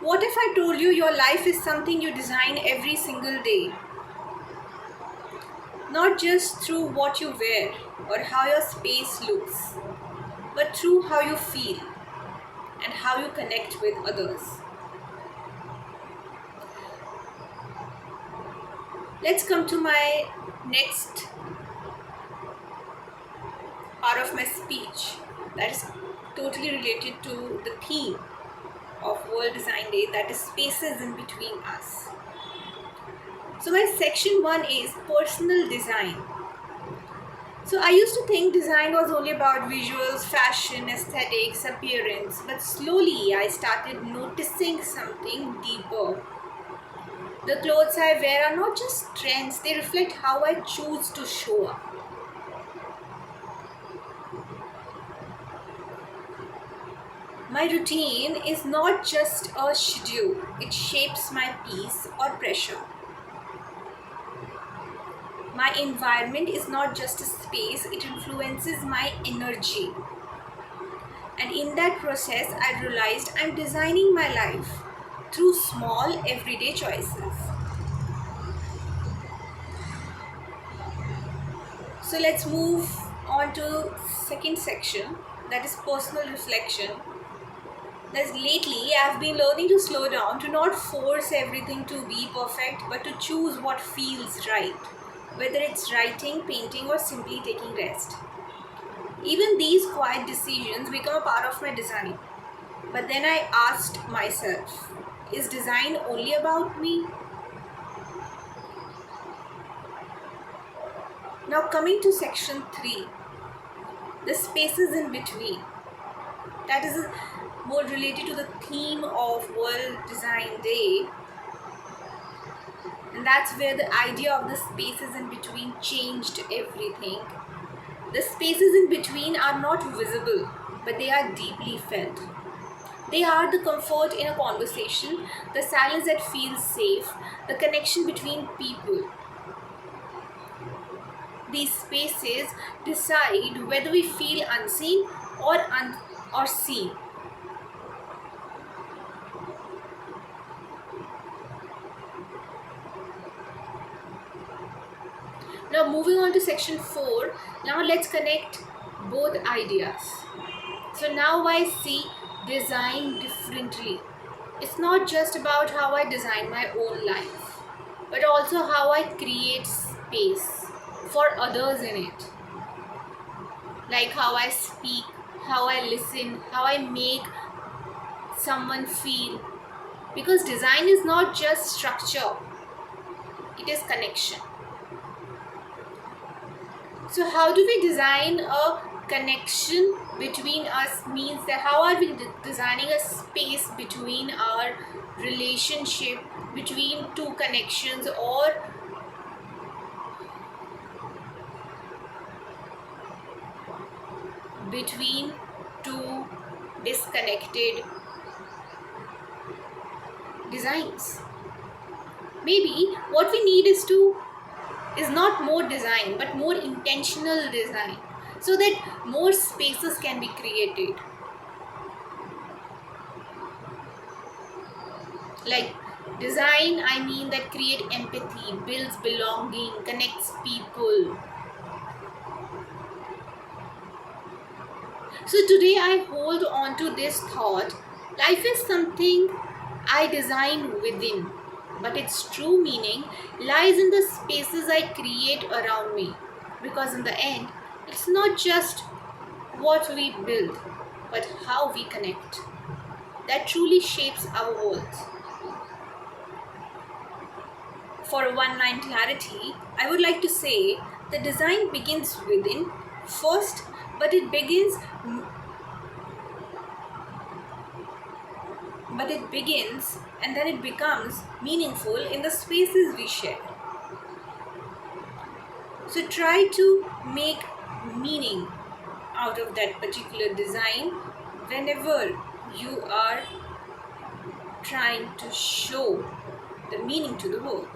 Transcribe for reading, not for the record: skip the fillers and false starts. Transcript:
What if I told you your life is something you design every single day? Not just through what you wear or how your space looks, but through how you feel and how you connect with others. Let's come to my next part of my speech that is totally related to the theme of World Design Day, that is spaces in between us. So my section 1 is personal design. So I used to think design was only about visuals, fashion, aesthetics, appearance, but slowly I started noticing something deeper. The clothes I wear are not just trends, they reflect how I choose to show up. My routine is not just a schedule, it shapes my peace or pressure. My environment is not just a space, it influences my energy. And in that process, I realized I'm designing my life through small everyday choices. So let's move on to second section, that is personal reflection. That lately I've been learning to slow down, to not force everything to be perfect, but to choose what feels right, whether it's writing, painting, or simply taking rest. Even these quiet decisions become a part of my design. But then I asked myself, is design only about me? Now, coming to section 3, the spaces in between. That is more related to the theme of World Design Day. And that's where the idea of the spaces in between changed everything. The spaces in between are not visible, but they are deeply felt. They are the comfort in a conversation, the silence that feels safe, the connection between people. These spaces decide whether we feel unseen or seen. Now moving on to section 4, now let's connect both ideas. So now I see design differently. It's not just about how I design my own life, but also how I create space for others in it. Like how I speak, how I listen, how I make someone feel. Because design is not just structure, it is connection. So how do we design a connection between us? Means that how are we designing a space between our relationship, between two connections, or between two disconnected designs? Maybe what we need is not more design but more intentional design, so that more spaces can be created. Like design, I mean that create empathy, builds belonging, connects people. So today I hold on to this thought: life is something I design within, but its true meaning lies in the spaces I create around me. Because in the end, it's not just what we build, but how we connect that truly shapes our world. For one line clarity, I would like to say the design begins within first, but it begins and then it becomes meaningful in the spaces we share. So try to make meaning out of that particular design whenever you are trying to show the meaning to the world.